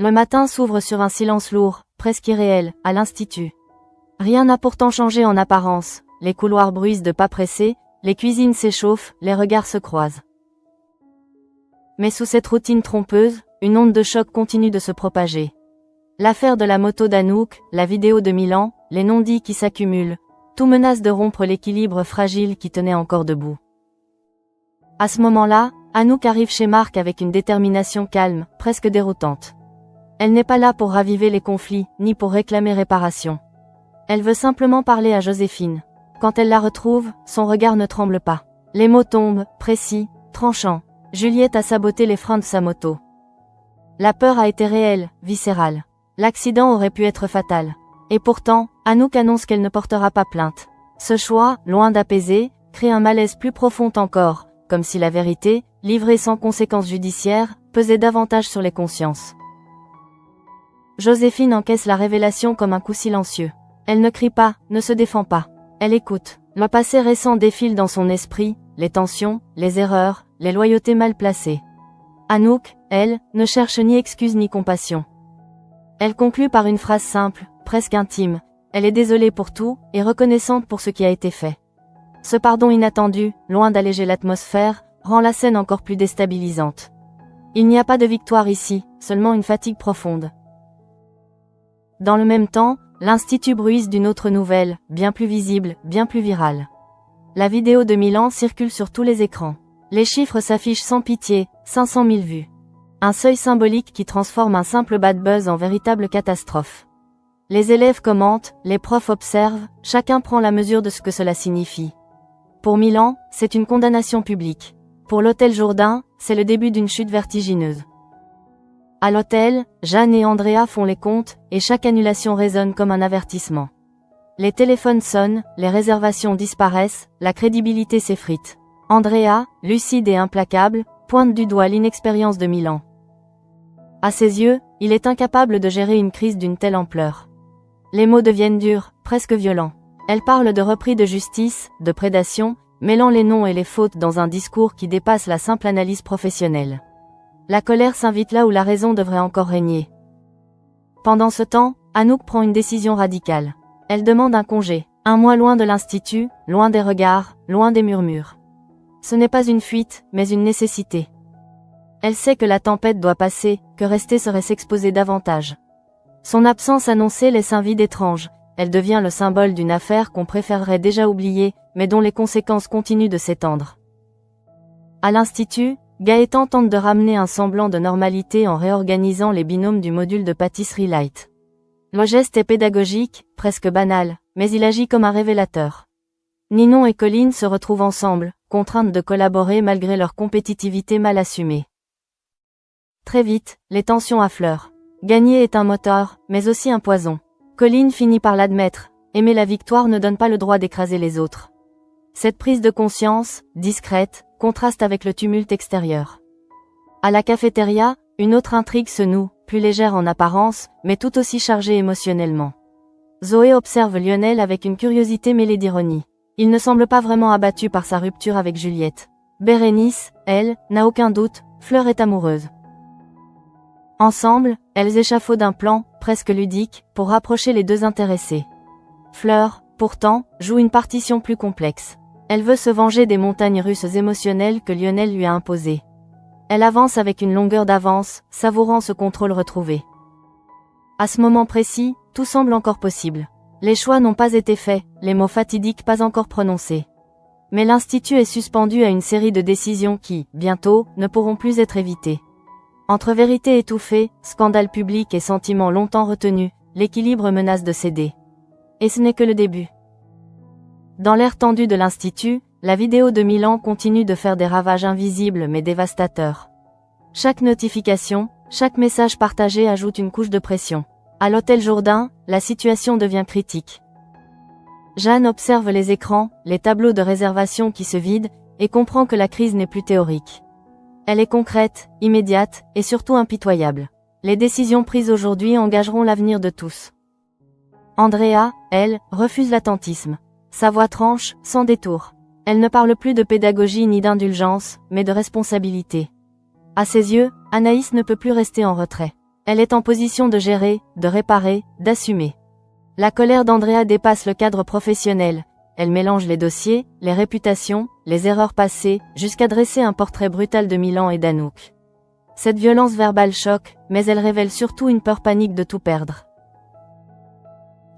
Le matin s'ouvre sur un silence lourd, presque irréel, à l'Institut. Rien n'a pourtant changé en apparence, les couloirs bruissent de pas pressés, les cuisines s'échauffent, les regards se croisent. Mais sous cette routine trompeuse, une onde de choc continue de se propager. L'affaire de la moto d'Anouk, la vidéo de Milan, les non-dits qui s'accumulent, tout menace de rompre l'équilibre fragile qui tenait encore debout. À ce moment-là, Anouk arrive chez Marc avec une détermination calme, presque déroutante. Elle n'est pas là pour raviver les conflits, ni pour réclamer réparation. Elle veut simplement parler à Joséphine. Quand elle la retrouve, son regard ne tremble pas. Les mots tombent, précis, tranchants. Juliette a saboté les freins de sa moto. La peur a été réelle, viscérale. L'accident aurait pu être fatal. Et pourtant, Anouk annonce qu'elle ne portera pas plainte. Ce choix, loin d'apaiser, crée un malaise plus profond encore, comme si la vérité, livrée sans conséquences judiciaires, pesait davantage sur les consciences. Joséphine encaisse la révélation comme un coup silencieux. Elle ne crie pas, ne se défend pas. Elle écoute. Le passé récent défile dans son esprit, les tensions, les erreurs, les loyautés mal placées. Anouk, elle, ne cherche ni excuse ni compassion. Elle conclut par une phrase simple, presque intime. Elle est désolée pour tout, et reconnaissante pour ce qui a été fait. Ce pardon inattendu, loin d'alléger l'atmosphère, rend la scène encore plus déstabilisante. Il n'y a pas de victoire ici, seulement une fatigue profonde. Dans le même temps, l'Institut bruisse d'une autre nouvelle, bien plus visible, bien plus virale. La vidéo de Milan circule sur tous les écrans. Les chiffres s'affichent sans pitié, 500 000 vues. Un seuil symbolique qui transforme un simple bad buzz en véritable catastrophe. Les élèves commentent, les profs observent, chacun prend la mesure de ce que cela signifie. Pour Milan, c'est une condamnation publique. Pour l'hôtel Jourdain, c'est le début d'une chute vertigineuse. À l'hôtel, Jeanne et Andrea font les comptes, et chaque annulation résonne comme un avertissement. Les téléphones sonnent, les réservations disparaissent, la crédibilité s'effrite. Andrea, lucide et implacable, pointe du doigt l'inexpérience de Milan. À ses yeux, il est incapable de gérer une crise d'une telle ampleur. Les mots deviennent durs, presque violents. Elle parle de repris de justice, de prédation, mêlant les noms et les fautes dans un discours qui dépasse la simple analyse professionnelle. La colère s'invite là où la raison devrait encore régner. Pendant ce temps, Anouk prend une décision radicale. Elle demande un congé, 1 mois loin de l'Institut, loin des regards, loin des murmures. Ce n'est pas une fuite, mais une nécessité. Elle sait que la tempête doit passer, que rester serait s'exposer davantage. Son absence annoncée laisse un vide étrange. Elle devient le symbole d'une affaire qu'on préférerait déjà oublier, mais dont les conséquences continuent de s'étendre. À l'Institut, Gaëtan tente de ramener un semblant de normalité en réorganisant les binômes du module de pâtisserie light. Le geste est pédagogique, presque banal, mais il agit comme un révélateur. Ninon et Colline se retrouvent ensemble, contraintes de collaborer malgré leur compétitivité mal assumée. Très vite, les tensions affleurent. Gagner est un moteur, mais aussi un poison. Colline finit par l'admettre, aimer la victoire ne donne pas le droit d'écraser les autres. Cette prise de conscience, discrète, contraste avec le tumulte extérieur. À la cafétéria, une autre intrigue se noue, plus légère en apparence, mais tout aussi chargée émotionnellement. Zoé observe Lionel avec une curiosité mêlée d'ironie. Il ne semble pas vraiment abattu par sa rupture avec Juliette. Bérénice, elle, n'a aucun doute, Fleur est amoureuse. Ensemble, elles échafaudent un plan, presque ludique, pour rapprocher les deux intéressés. Fleur, pourtant, joue une partition plus complexe. Elle veut se venger des montagnes russes émotionnelles que Lionel lui a imposées. Elle avance avec une longueur d'avance, savourant ce contrôle retrouvé. À ce moment précis, tout semble encore possible. Les choix n'ont pas été faits, les mots fatidiques pas encore prononcés. Mais l'Institut est suspendu à une série de décisions qui, bientôt, ne pourront plus être évitées. Entre vérité étouffée, scandale public et sentiments longtemps retenus, l'équilibre menace de céder. Et ce n'est que le début. Dans l'air tendu de l'Institut, la vidéo de Milan continue de faire des ravages invisibles mais dévastateurs. Chaque notification, chaque message partagé ajoute une couche de pression. À l'hôtel Jourdain, la situation devient critique. Jeanne observe les écrans, les tableaux de réservation qui se vident, et comprend que la crise n'est plus théorique. Elle est concrète, immédiate, et surtout impitoyable. Les décisions prises aujourd'hui engageront l'avenir de tous. Andrea, elle, refuse l'attentisme. Sa voix tranche, sans détour. Elle ne parle plus de pédagogie ni d'indulgence, mais de responsabilité. À ses yeux, Anaïs ne peut plus rester en retrait. Elle est en position de gérer, de réparer, d'assumer. La colère d'Andrea dépasse le cadre professionnel. Elle mélange les dossiers, les réputations, les erreurs passées, jusqu'à dresser un portrait brutal de Milan et d'Anouk. Cette violence verbale choque, mais elle révèle surtout une peur panique de tout perdre.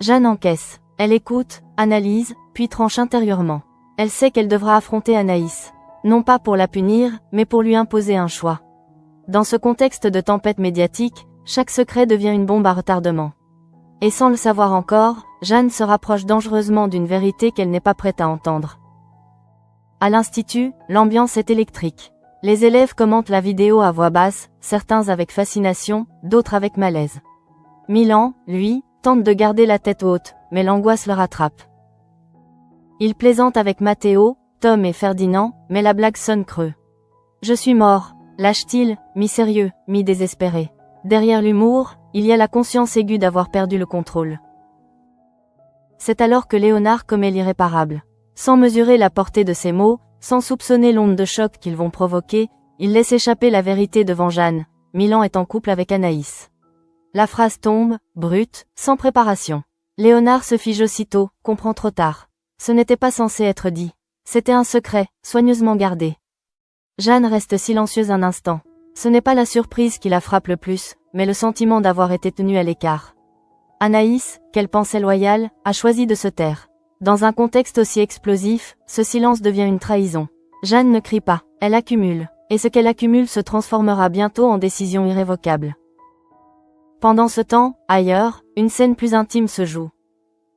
Jeanne encaisse. Elle écoute, analyse, puis tranche intérieurement. Elle sait qu'elle devra affronter Anaïs. Non pas pour la punir, mais pour lui imposer un choix. Dans ce contexte de tempête médiatique, chaque secret devient une bombe à retardement. Et sans le savoir encore, Jeanne se rapproche dangereusement d'une vérité qu'elle n'est pas prête à entendre. À l'institut, l'ambiance est électrique. Les élèves commentent la vidéo à voix basse, certains avec fascination, d'autres avec malaise. Milan, lui, tente de garder la tête haute, mais l'angoisse le rattrape. Il plaisante avec Matteo, Tom et Ferdinand, mais la blague sonne creux. « Je suis mort », lâche-t-il, mi-sérieux, mi-désespéré. Derrière l'humour, il y a la conscience aiguë d'avoir perdu le contrôle. C'est alors que Léonard commet l'irréparable. Sans mesurer la portée de ses mots, sans soupçonner l'onde de choc qu'ils vont provoquer, il laisse échapper la vérité devant Jeanne. Milan est en couple avec Anaïs. La phrase tombe, brute, sans préparation. Léonard se fige aussitôt, comprend trop tard. Ce n'était pas censé être dit. C'était un secret, soigneusement gardé. Jeanne reste silencieuse un instant. Ce n'est pas la surprise qui la frappe le plus, mais le sentiment d'avoir été tenue à l'écart. Anaïs, qu'elle pensait loyale, a choisi de se taire. Dans un contexte aussi explosif, ce silence devient une trahison. Jeanne ne crie pas, elle accumule, et ce qu'elle accumule se transformera bientôt en décision irrévocable. Pendant ce temps, ailleurs, une scène plus intime se joue.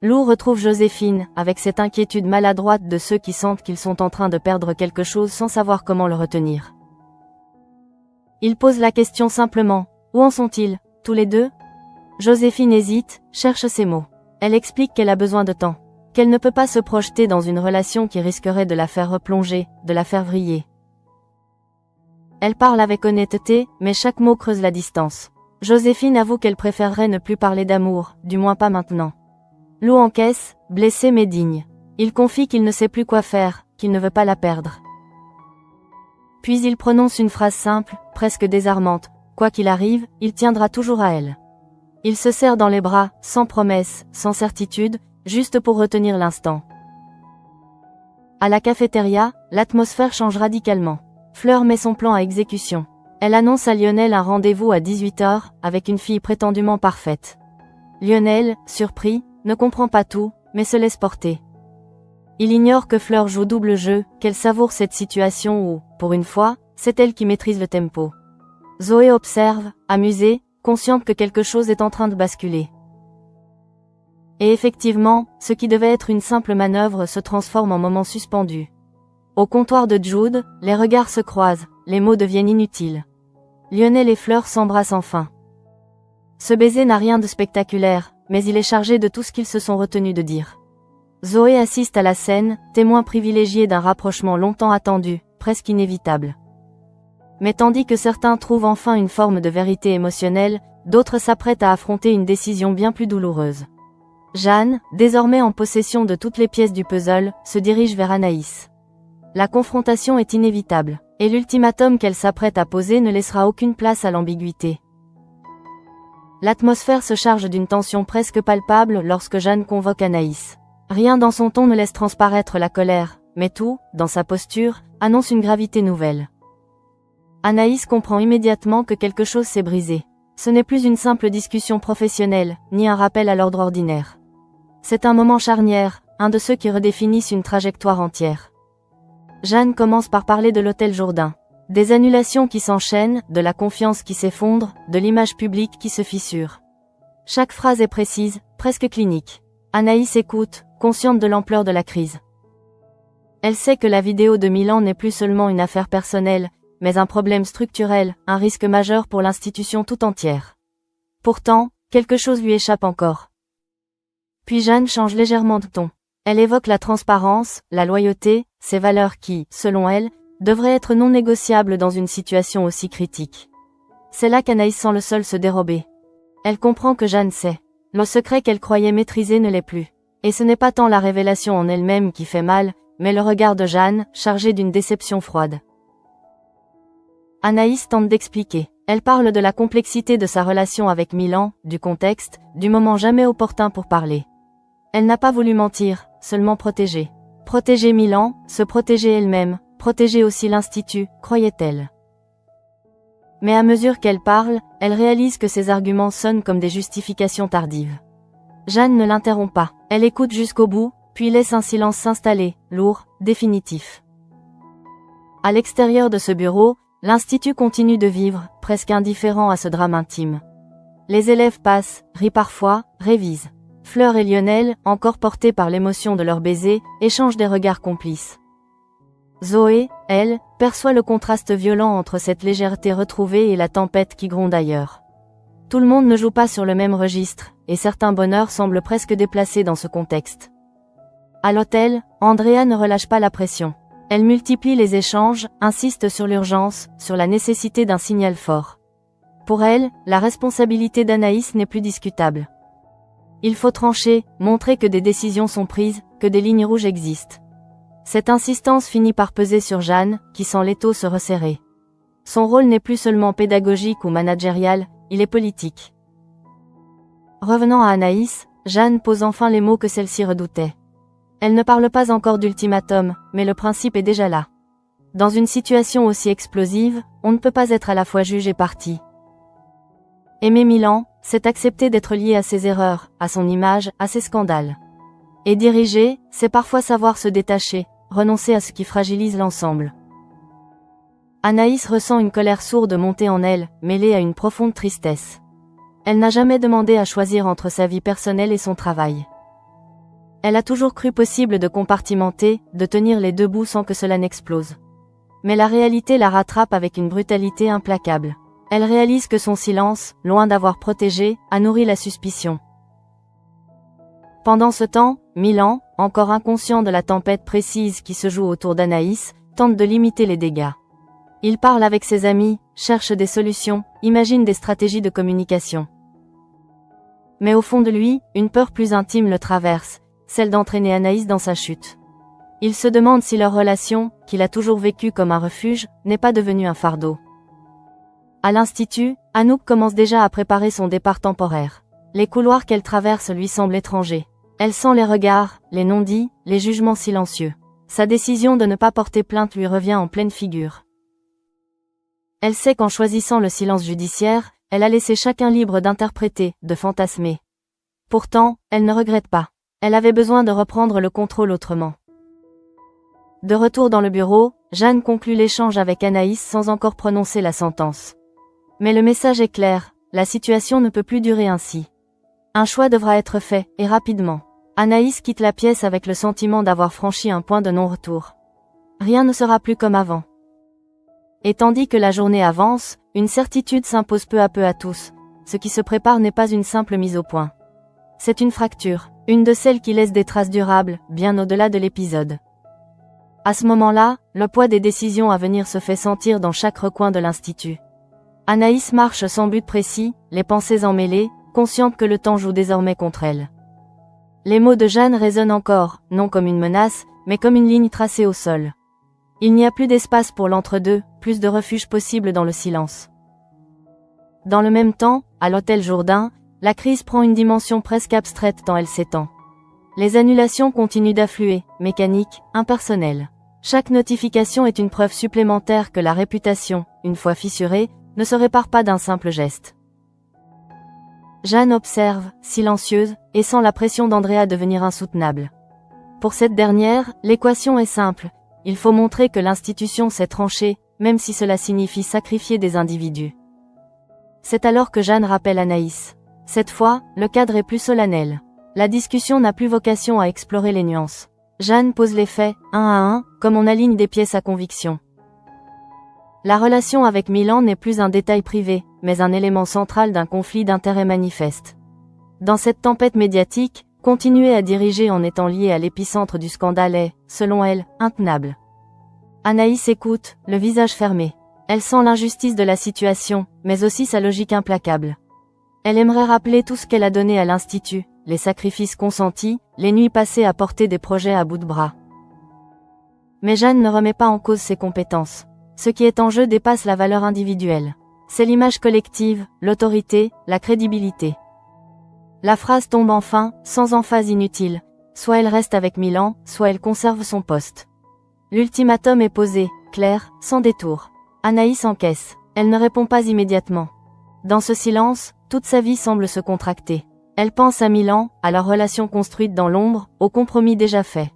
Lou retrouve Joséphine, avec cette inquiétude maladroite de ceux qui sentent qu'ils sont en train de perdre quelque chose sans savoir comment le retenir. Il pose la question simplement, où en sont-ils, tous les deux? Joséphine hésite, cherche ses mots. Elle explique qu'elle a besoin de temps, qu'elle ne peut pas se projeter dans une relation qui risquerait de la faire replonger, de la faire vriller. Elle parle avec honnêteté, mais chaque mot creuse la distance. Joséphine avoue qu'elle préférerait ne plus parler d'amour, du moins pas maintenant. Lou encaisse, blessé mais digne. Il confie qu'il ne sait plus quoi faire, qu'il ne veut pas la perdre. Puis il prononce une phrase simple, presque désarmante. Quoi qu'il arrive, il tiendra toujours à elle. Il se serre dans les bras, sans promesse, sans certitude, juste pour retenir l'instant. À la cafétéria, l'atmosphère change radicalement. Fleur met son plan à exécution. Elle annonce à Lionel un rendez-vous à 18h, avec une fille prétendument parfaite. Lionel, surpris, ne comprend pas tout, mais se laisse porter. Il ignore que Fleur joue double jeu, qu'elle savoure cette situation où, pour une fois, c'est elle qui maîtrise le tempo. Zoé observe, amusée, consciente que quelque chose est en train de basculer. Et effectivement, ce qui devait être une simple manœuvre se transforme en moment suspendu. Au comptoir de Jude, les regards se croisent, les mots deviennent inutiles. Lionel et Fleur s'embrassent enfin. Ce baiser n'a rien de spectaculaire, mais il est chargé de tout ce qu'ils se sont retenus de dire. Zoé assiste à la scène, témoin privilégié d'un rapprochement longtemps attendu, presque inévitable. Mais tandis que certains trouvent enfin une forme de vérité émotionnelle, d'autres s'apprêtent à affronter une décision bien plus douloureuse. Jeanne, désormais en possession de toutes les pièces du puzzle, se dirige vers Anaïs. La confrontation est inévitable, et l'ultimatum qu'elle s'apprête à poser ne laissera aucune place à l'ambiguïté. L'atmosphère se charge d'une tension presque palpable lorsque Jeanne convoque Anaïs. Rien dans son ton ne laisse transparaître la colère, mais tout, dans sa posture, annonce une gravité nouvelle. Anaïs comprend immédiatement que quelque chose s'est brisé. Ce n'est plus une simple discussion professionnelle, ni un rappel à l'ordre ordinaire. C'est un moment charnière, un de ceux qui redéfinissent une trajectoire entière. Jeanne commence par parler de l'hôtel Jourdain. Des annulations qui s'enchaînent, de la confiance qui s'effondre, de l'image publique qui se fissure. Chaque phrase est précise, presque clinique. Anaïs écoute, consciente de l'ampleur de la crise. Elle sait que la vidéo de Milan n'est plus seulement une affaire personnelle, mais un problème structurel, un risque majeur pour l'institution tout entière. Pourtant, quelque chose lui échappe encore. Puis Jeanne change légèrement de ton. Elle évoque la transparence, la loyauté, ces valeurs qui, selon elle, devraient être non négociables dans une situation aussi critique. C'est là qu'Anaïs sent le sol se dérober. Elle comprend que Jeanne sait. Le secret qu'elle croyait maîtriser ne l'est plus. Et ce n'est pas tant la révélation en elle-même qui fait mal, mais le regard de Jeanne, chargé d'une déception froide. Anaïs tente d'expliquer. Elle parle de la complexité de sa relation avec Milan, du contexte, du moment jamais opportun pour parler. Elle n'a pas voulu mentir, seulement protéger. Protéger Milan, se protéger elle-même, protéger aussi l'Institut, croyait-elle. Mais à mesure qu'elle parle, elle réalise que ses arguments sonnent comme des justifications tardives. Jeanne ne l'interrompt pas. Elle écoute jusqu'au bout, puis laisse un silence s'installer, lourd, définitif. À l'extérieur de ce bureau, l'Institut continue de vivre, presque indifférent à ce drame intime. Les élèves passent, rient parfois, révisent. Fleur et Lionel, encore portés par l'émotion de leur baiser, échangent des regards complices. Zoé, elle, perçoit le contraste violent entre cette légèreté retrouvée et la tempête qui gronde ailleurs. Tout le monde ne joue pas sur le même registre, et certains bonheurs semblent presque déplacés dans ce contexte. À l'hôtel, Andrea ne relâche pas la pression. Elle multiplie les échanges, insiste sur l'urgence, sur la nécessité d'un signal fort. Pour elle, la responsabilité d'Anaïs n'est plus discutable. Il faut trancher, montrer que des décisions sont prises, que des lignes rouges existent. Cette insistance finit par peser sur Jeanne, qui sent l'étau se resserrer. Son rôle n'est plus seulement pédagogique ou managérial, il est politique. Revenant à Anaïs, Jeanne pose enfin les mots que celle-ci redoutait. Elle ne parle pas encore d'ultimatum, mais le principe est déjà là. Dans une situation aussi explosive, on ne peut pas être à la fois juge et partie. Aimer Milan, c'est accepter d'être lié à ses erreurs, à son image, à ses scandales. Et diriger, c'est parfois savoir se détacher, renoncer à ce qui fragilise l'ensemble. Anaïs ressent une colère sourde monter en elle, mêlée à une profonde tristesse. Elle n'a jamais demandé à choisir entre sa vie personnelle et son travail. Elle a toujours cru possible de compartimenter, de tenir les deux bouts sans que cela n'explose. Mais la réalité la rattrape avec une brutalité implacable. Elle réalise que son silence, loin d'avoir protégé, a nourri la suspicion. Pendant ce temps, Milan, encore inconscient de la tempête précise qui se joue autour d'Anaïs, tente de limiter les dégâts. Il parle avec ses amis, cherche des solutions, imagine des stratégies de communication. Mais au fond de lui, une peur plus intime le traverse, celle d'entraîner Anaïs dans sa chute. Il se demande si leur relation, qu'il a toujours vécue comme un refuge, n'est pas devenue un fardeau. À l'Institut, Anouk commence déjà à préparer son départ temporaire. Les couloirs qu'elle traverse lui semblent étrangers. Elle sent les regards, les non-dits, les jugements silencieux. Sa décision de ne pas porter plainte lui revient en pleine figure. Elle sait qu'en choisissant le silence judiciaire, elle a laissé chacun libre d'interpréter, de fantasmer. Pourtant, elle ne regrette pas. Elle avait besoin de reprendre le contrôle autrement. De retour dans le bureau, Jeanne conclut l'échange avec Anaïs sans encore prononcer la sentence. Mais le message est clair, la situation ne peut plus durer ainsi. Un choix devra être fait, et rapidement. Anaïs quitte la pièce avec le sentiment d'avoir franchi un point de non-retour. Rien ne sera plus comme avant. Et tandis que la journée avance, une certitude s'impose peu à peu à tous. Ce qui se prépare n'est pas une simple mise au point. C'est une fracture, une de celles qui laissent des traces durables, bien au-delà de l'épisode. À ce moment-là, le poids des décisions à venir se fait sentir dans chaque recoin de l'Institut. Anaïs marche sans but précis, les pensées emmêlées, consciente que le temps joue désormais contre elle. Les mots de Jeanne résonnent encore, non comme une menace, mais comme une ligne tracée au sol. Il n'y a plus d'espace pour l'entre-deux, plus de refuge possible dans le silence. Dans le même temps, à l'hôtel Jourdain, la crise prend une dimension presque abstraite tant elle s'étend. Les annulations continuent d'affluer, mécaniques, impersonnelles. Chaque notification est une preuve supplémentaire que la réputation, une fois fissurée, ne se répare pas d'un simple geste. Jeanne observe, silencieuse, et sent la pression d'Andrea devenir insoutenable. Pour cette dernière, l'équation est simple. Il faut montrer que l'institution s'est tranchée, même si cela signifie sacrifier des individus. C'est alors que Jeanne rappelle Anaïs. Cette fois, le cadre est plus solennel. La discussion n'a plus vocation à explorer les nuances. Jeanne pose les faits, un à un, comme on aligne des pièces à conviction. La relation avec Milan n'est plus un détail privé, mais un élément central d'un conflit d'intérêts manifeste. Dans cette tempête médiatique, continuer à diriger en étant lié à l'épicentre du scandale est, selon elle, intenable. Anaïs écoute, le visage fermé. Elle sent l'injustice de la situation, mais aussi sa logique implacable. Elle aimerait rappeler tout ce qu'elle a donné à l'Institut, les sacrifices consentis, les nuits passées à porter des projets à bout de bras. Mais Jeanne ne remet pas en cause ses compétences. Ce qui est en jeu dépasse la valeur individuelle. C'est l'image collective, l'autorité, la crédibilité. La phrase tombe enfin, sans emphase inutile. Soit elle reste avec Milan, soit elle conserve son poste. L'ultimatum est posé, clair, sans détour. Anaïs encaisse. Elle ne répond pas immédiatement. Dans ce silence, toute sa vie semble se contracter. Elle pense à Milan, à leur relation construite dans l'ombre, au compromis déjà fait.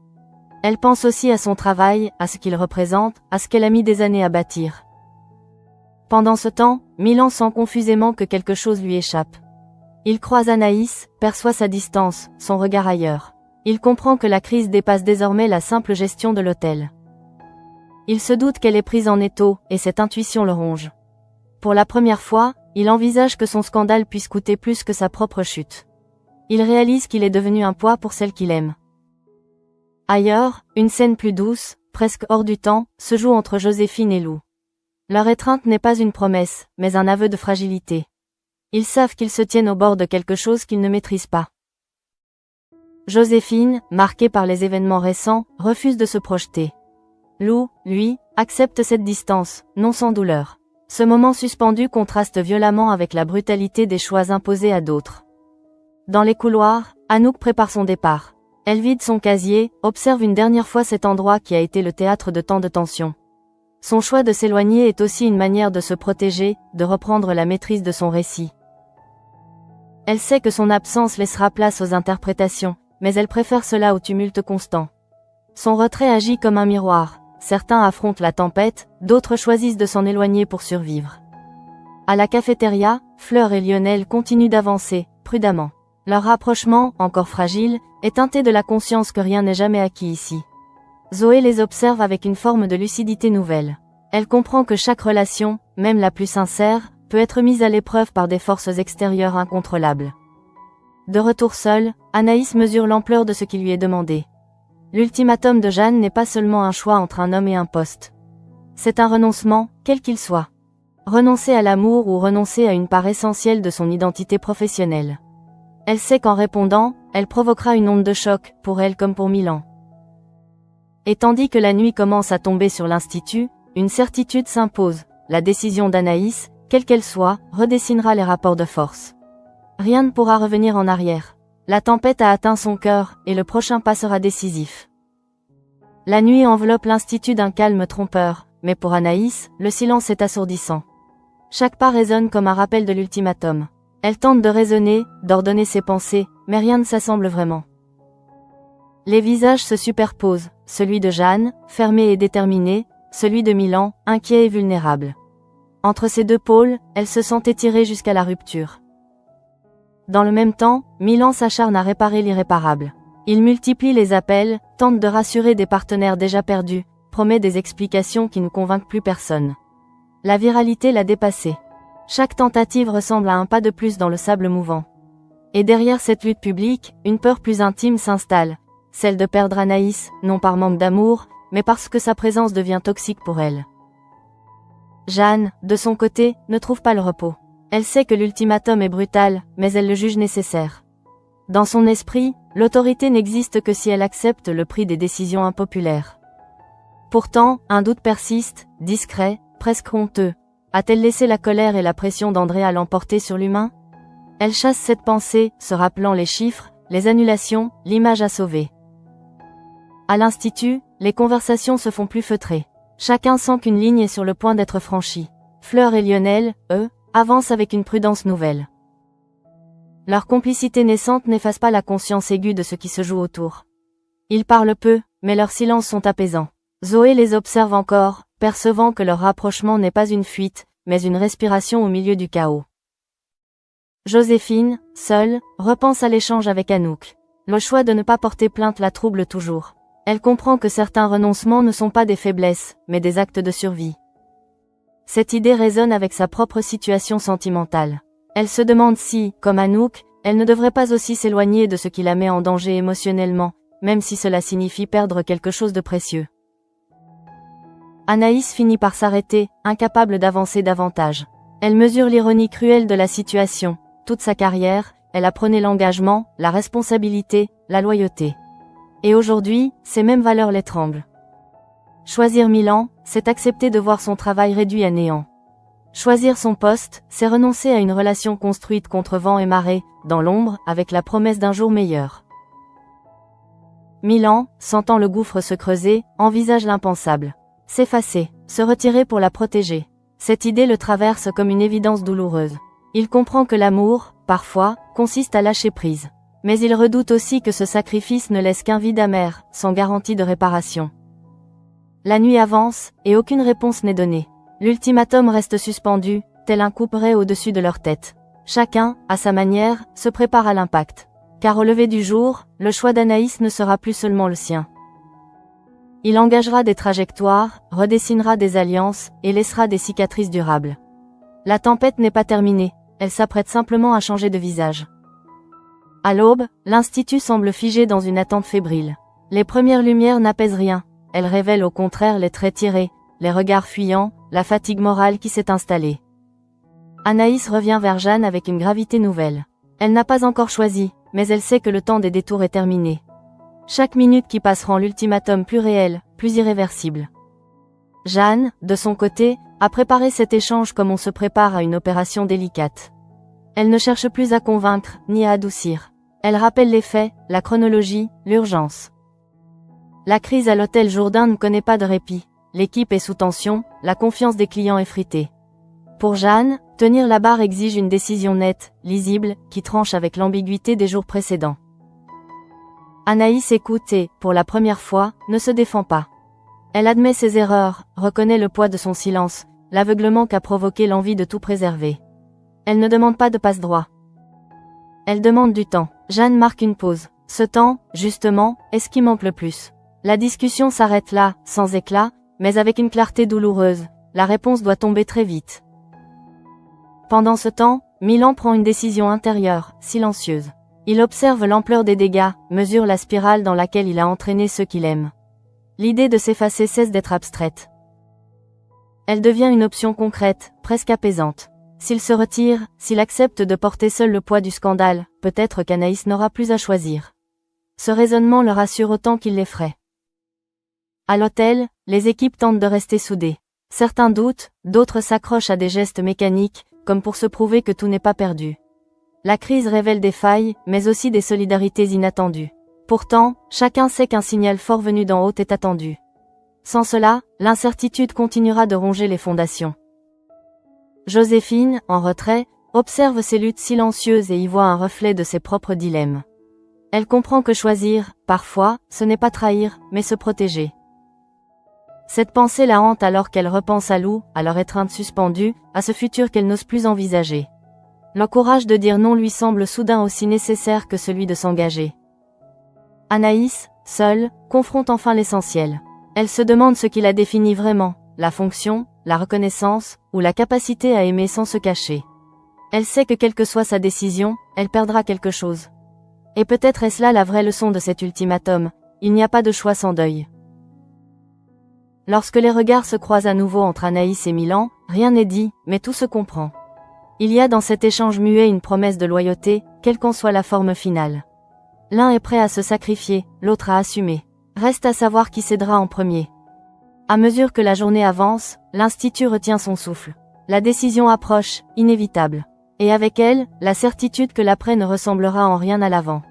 Elle pense aussi à son travail, à ce qu'il représente, à ce qu'elle a mis des années à bâtir. Pendant ce temps, Milan sent confusément que quelque chose lui échappe. Il croise Anaïs, perçoit sa distance, son regard ailleurs. Il comprend que la crise dépasse désormais la simple gestion de l'hôtel. Il se doute qu'elle est prise en étau, et cette intuition le ronge. Pour la première fois, il envisage que son scandale puisse coûter plus que sa propre chute. Il réalise qu'il est devenu un poids pour celle qu'il aime. Ailleurs, une scène plus douce, presque hors du temps, se joue entre Joséphine et Lou. Leur étreinte n'est pas une promesse, mais un aveu de fragilité. Ils savent qu'ils se tiennent au bord de quelque chose qu'ils ne maîtrisent pas. Joséphine, marquée par les événements récents, refuse de se projeter. Lou, lui, accepte cette distance, non sans douleur. Ce moment suspendu contraste violemment avec la brutalité des choix imposés à d'autres. Dans les couloirs, Anouk prépare son départ. Elle vide son casier, observe une dernière fois cet endroit qui a été le théâtre de tant de tensions. Son choix de s'éloigner est aussi une manière de se protéger, de reprendre la maîtrise de son récit. Elle sait que son absence laissera place aux interprétations, mais elle préfère cela au tumulte constant. Son retrait agit comme un miroir. Certains affrontent la tempête, d'autres choisissent de s'en éloigner pour survivre. À la cafétéria, Fleur et Lionel continuent d'avancer, prudemment. Leur rapprochement, encore fragile, est teinté de la conscience que rien n'est jamais acquis ici. Zoé les observe avec une forme de lucidité nouvelle. Elle comprend que chaque relation, même la plus sincère, peut être mise à l'épreuve par des forces extérieures incontrôlables. De retour seule, Anaïs mesure l'ampleur de ce qui lui est demandé. L'ultimatum de Jeanne n'est pas seulement un choix entre un homme et un poste. C'est un renoncement, quel qu'il soit. Renoncer à l'amour ou renoncer à une part essentielle de son identité professionnelle. Elle sait qu'en répondant, elle provoquera une onde de choc, pour elle comme pour Milan. Et tandis que la nuit commence à tomber sur l'Institut, une certitude s'impose. La décision d'Anaïs, quelle qu'elle soit, redessinera les rapports de force. Rien ne pourra revenir en arrière. La tempête a atteint son cœur, et le prochain pas sera décisif. La nuit enveloppe l'Institut d'un calme trompeur, mais pour Anaïs, le silence est assourdissant. Chaque pas résonne comme un rappel de l'ultimatum. Elle tente de raisonner, d'ordonner ses pensées, mais rien ne s'assemble vraiment. Les visages se superposent, celui de Jeanne, fermé et déterminé, celui de Milan, inquiet et vulnérable. Entre ces deux pôles, elle se sent étirée jusqu'à la rupture. Dans le même temps, Milan s'acharne à réparer l'irréparable. Il multiplie les appels, tente de rassurer des partenaires déjà perdus, promet des explications qui ne convainquent plus personne. La viralité l'a dépassé. Chaque tentative ressemble à un pas de plus dans le sable mouvant. Et derrière cette lutte publique, une peur plus intime s'installe, celle de perdre Anaïs, non par manque d'amour, mais parce que sa présence devient toxique pour elle. Jeanne, de son côté, ne trouve pas le repos. Elle sait que l'ultimatum est brutal, mais elle le juge nécessaire. Dans son esprit, l'autorité n'existe que si elle accepte le prix des décisions impopulaires. Pourtant, un doute persiste, discret, presque honteux. A-t-elle laissé la colère et la pression d'Andrea l'emporter sur l'humain? Elle chasse cette pensée, se rappelant les chiffres, les annulations, l'image à sauver. À l'Institut, les conversations se font plus feutrées. Chacun sent qu'une ligne est sur le point d'être franchie. Fleur et Lionel, eux, avancent avec une prudence nouvelle. Leur complicité naissante n'efface pas la conscience aiguë de ce qui se joue autour. Ils parlent peu, mais leurs silences sont apaisants. Zoé les observe encore, percevant que leur rapprochement n'est pas une fuite, mais une respiration au milieu du chaos. Joséphine, seule, repense à l'échange avec Anouk. Le choix de ne pas porter plainte la trouble toujours. Elle comprend que certains renoncements ne sont pas des faiblesses, mais des actes de survie. Cette idée résonne avec sa propre situation sentimentale. Elle se demande si, comme Anouk, elle ne devrait pas aussi s'éloigner de ce qui la met en danger émotionnellement, même si cela signifie perdre quelque chose de précieux. Anaïs finit par s'arrêter, incapable d'avancer davantage. Elle mesure l'ironie cruelle de la situation. Toute sa carrière, elle apprenait l'engagement, la responsabilité, la loyauté. Et aujourd'hui, ces mêmes valeurs l'étranglent. Choisir Milan, c'est accepter de voir son travail réduit à néant. Choisir son poste, c'est renoncer à une relation construite contre vent et marée, dans l'ombre, avec la promesse d'un jour meilleur. Milan, sentant le gouffre se creuser, envisage l'impensable. S'effacer, se retirer pour la protéger. Cette idée le traverse comme une évidence douloureuse. Il comprend que l'amour, parfois, consiste à lâcher prise. Mais il redoute aussi que ce sacrifice ne laisse qu'un vide amer, sans garantie de réparation. La nuit avance, et aucune réponse n'est donnée. L'ultimatum reste suspendu, tel un couperet au-dessus de leur tête. Chacun, à sa manière, se prépare à l'impact. Car au lever du jour, le choix d'Anaïs ne sera plus seulement le sien. Il engagera des trajectoires, redessinera des alliances, et laissera des cicatrices durables. La tempête n'est pas terminée, elle s'apprête simplement à changer de visage. À l'aube, l'institut semble figé dans une attente fébrile. Les premières lumières n'apaisent rien, elles révèlent au contraire les traits tirés, les regards fuyants, la fatigue morale qui s'est installée. Anaïs revient vers Jeanne avec une gravité nouvelle. Elle n'a pas encore choisi, mais elle sait que le temps des détours est terminé. Chaque minute qui passe rend l'ultimatum plus réel, plus irréversible. Jeanne, de son côté, a préparé cet échange comme on se prépare à une opération délicate. Elle ne cherche plus à convaincre, ni à adoucir. Elle rappelle les faits, la chronologie, l'urgence. La crise à l'hôtel Jourdain ne connaît pas de répit. L'équipe est sous tension, la confiance des clients effritée. Pour Jeanne, tenir la barre exige une décision nette, lisible, qui tranche avec l'ambiguïté des jours précédents. Anaïs écoute et, pour la première fois, ne se défend pas. Elle admet ses erreurs, reconnaît le poids de son silence, l'aveuglement qu'a provoqué l'envie de tout préserver. Elle ne demande pas de passe-droit. Elle demande du temps. Jeanne marque une pause. Ce temps, justement, est ce qui manque le plus. La discussion s'arrête là, sans éclat, mais avec une clarté douloureuse. La réponse doit tomber très vite. Pendant ce temps, Milan prend une décision intérieure, silencieuse. Il observe l'ampleur des dégâts, mesure la spirale dans laquelle il a entraîné ceux qu'il aime. L'idée de s'effacer cesse d'être abstraite. Elle devient une option concrète, presque apaisante. S'il se retire, s'il accepte de porter seul le poids du scandale, peut-être qu'Anaïs n'aura plus à choisir. Ce raisonnement le rassure autant qu'il l'effraie. À l'hôtel, les équipes tentent de rester soudées. Certains doutent, d'autres s'accrochent à des gestes mécaniques, comme pour se prouver que tout n'est pas perdu. La crise révèle des failles, mais aussi des solidarités inattendues. Pourtant, chacun sait qu'un signal fort venu d'en haut est attendu. Sans cela, l'incertitude continuera de ronger les fondations. Joséphine, en retrait, observe ces luttes silencieuses et y voit un reflet de ses propres dilemmes. Elle comprend que choisir, parfois, ce n'est pas trahir, mais se protéger. Cette pensée la hante alors qu'elle repense à Lou, à leur étreinte suspendue, à ce futur qu'elle n'ose plus envisager. Le courage de dire non lui semble soudain aussi nécessaire que celui de s'engager. Anaïs, seule, confronte enfin l'essentiel. Elle se demande ce qui la définit vraiment, la fonction, la reconnaissance, ou la capacité à aimer sans se cacher. Elle sait que quelle que soit sa décision, elle perdra quelque chose. Et peut-être est-ce là la vraie leçon de cet ultimatum, il n'y a pas de choix sans deuil. Lorsque les regards se croisent à nouveau entre Anaïs et Milan, rien n'est dit, mais tout se comprend. Il y a dans cet échange muet une promesse de loyauté, quelle qu'en soit la forme finale. L'un est prêt à se sacrifier, l'autre à assumer. Reste à savoir qui cédera en premier. À mesure que la journée avance, l'institut retient son souffle. La décision approche, inévitable. Et avec elle, la certitude que l'après ne ressemblera en rien à l'avant.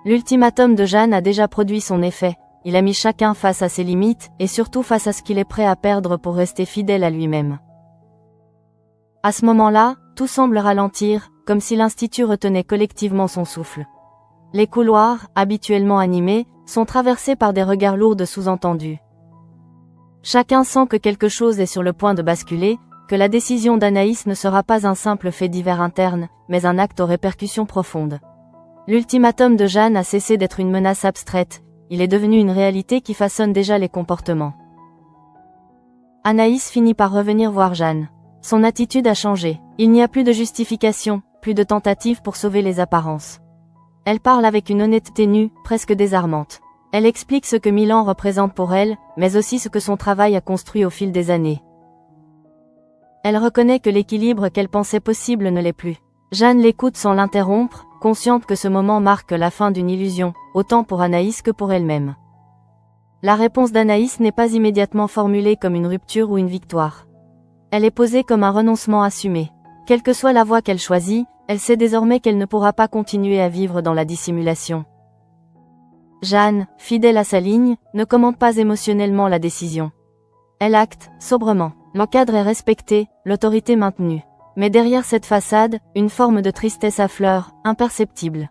L'ultimatum de Jeanne a déjà produit son effet. Il a mis chacun face à ses limites, et surtout face à ce qu'il est prêt à perdre pour rester fidèle à lui-même. À ce moment-là, tout semble ralentir, comme si l'institut retenait collectivement son souffle. Les couloirs, habituellement animés, sont traversés par des regards lourds de sous-entendus. Chacun sent que quelque chose est sur le point de basculer, que la décision d'Anaïs ne sera pas un simple fait divers interne, mais un acte aux répercussions profondes. L'ultimatum de Jeanne a cessé d'être une menace abstraite, il est devenu une réalité qui façonne déjà les comportements. Anaïs finit par revenir voir Jeanne. Son attitude a changé. Il n'y a plus de justification, plus de tentative pour sauver les apparences. Elle parle avec une honnêteté nue, presque désarmante. Elle explique ce que Milan représente pour elle, mais aussi ce que son travail a construit au fil des années. Elle reconnaît que l'équilibre qu'elle pensait possible ne l'est plus. Jeanne l'écoute sans l'interrompre, consciente que ce moment marque la fin d'une illusion, autant pour Anaïs que pour elle-même. La réponse d'Anaïs n'est pas immédiatement formulée comme une rupture ou une victoire. Elle est posée comme un renoncement assumé. Quelle que soit la voie qu'elle choisit, elle sait désormais qu'elle ne pourra pas continuer à vivre dans la dissimulation. Jeanne, fidèle à sa ligne, ne commente pas émotionnellement la décision. Elle acte, sobrement. L'encadre est respecté, l'autorité maintenue. Mais derrière cette façade, une forme de tristesse affleure, imperceptible.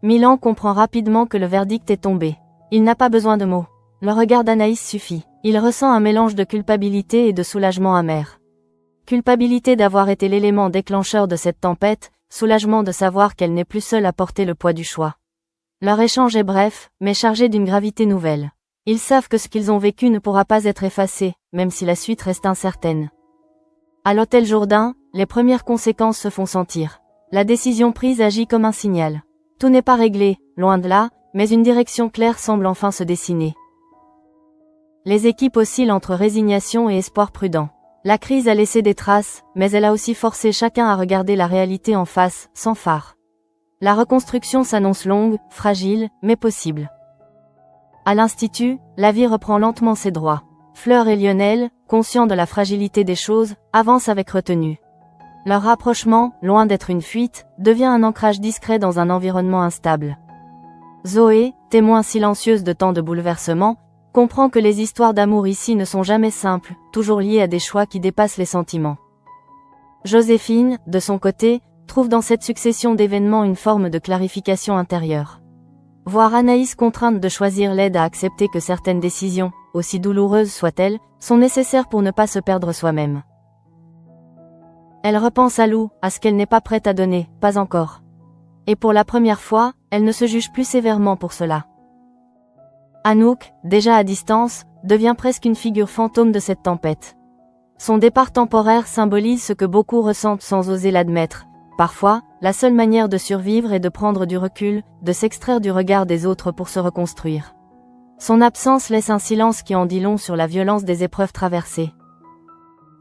Milan comprend rapidement que le verdict est tombé. Il n'a pas besoin de mots. Le regard d'Anaïs suffit. Il ressent un mélange de culpabilité et de soulagement amer. Culpabilité d'avoir été l'élément déclencheur de cette tempête, soulagement de savoir qu'elle n'est plus seule à porter le poids du choix. Leur échange est bref, mais chargé d'une gravité nouvelle. Ils savent que ce qu'ils ont vécu ne pourra pas être effacé, même si la suite reste incertaine. À l'hôtel Jourdain, les premières conséquences se font sentir. La décision prise agit comme un signal. Tout n'est pas réglé, loin de là, mais une direction claire semble enfin se dessiner. Les équipes oscillent entre résignation et espoir prudent. La crise a laissé des traces, mais elle a aussi forcé chacun à regarder la réalité en face, sans phare. La reconstruction s'annonce longue, fragile, mais possible. À l'Institut, la vie reprend lentement ses droits. Fleur et Lionel, conscients de la fragilité des choses, avancent avec retenue. Leur rapprochement, loin d'être une fuite, devient un ancrage discret dans un environnement instable. Zoé, témoin silencieuse de tant de bouleversements, comprend que les histoires d'amour ici ne sont jamais simples, toujours liées à des choix qui dépassent les sentiments. Joséphine, de son côté, trouve dans cette succession d'événements une forme de clarification intérieure. Voir Anaïs contrainte de choisir l'aide à accepter que certaines décisions, aussi douloureuses soient-elles, sont nécessaires pour ne pas se perdre soi-même. Elle repense à Lou, à ce qu'elle n'est pas prête à donner, pas encore. Et pour la première fois, elle ne se juge plus sévèrement pour cela. Anouk, déjà à distance, devient presque une figure fantôme de cette tempête. Son départ temporaire symbolise ce que beaucoup ressentent sans oser l'admettre. Parfois, la seule manière de survivre est de prendre du recul, de s'extraire du regard des autres pour se reconstruire. Son absence laisse un silence qui en dit long sur la violence des épreuves traversées.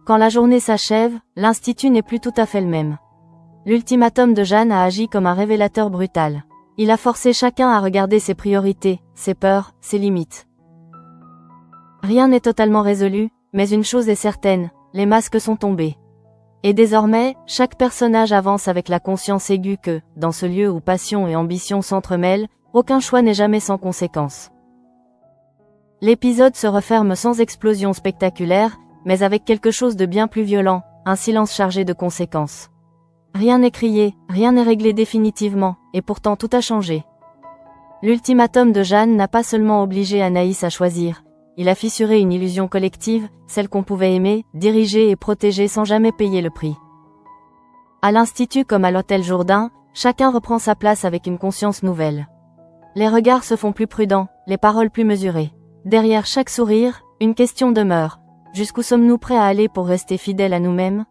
Quand la journée s'achève, l'Institut n'est plus tout à fait le même. L'ultimatum de Jeanne a agi comme un révélateur brutal. Il a forcé chacun à regarder ses priorités, ses peurs, ses limites. Rien n'est totalement résolu, mais une chose est certaine, les masques sont tombés. Et désormais, chaque personnage avance avec la conscience aiguë que, dans ce lieu où passion et ambition s'entremêlent, aucun choix n'est jamais sans conséquence. L'épisode se referme sans explosion spectaculaire, mais avec quelque chose de bien plus violent, un silence chargé de conséquences. Rien n'est crié, rien n'est réglé définitivement, et pourtant tout a changé. L'ultimatum de Jeanne n'a pas seulement obligé Anaïs à choisir, il a fissuré une illusion collective, celle qu'on pouvait aimer, diriger et protéger sans jamais payer le prix. À l'Institut comme à l'hôtel Jourdain, chacun reprend sa place avec une conscience nouvelle. Les regards se font plus prudents, les paroles plus mesurées. Derrière chaque sourire, une question demeure. Jusqu'où sommes-nous prêts à aller pour rester fidèles à nous-mêmes ?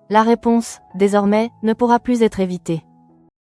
La réponse, désormais, ne pourra plus être évitée.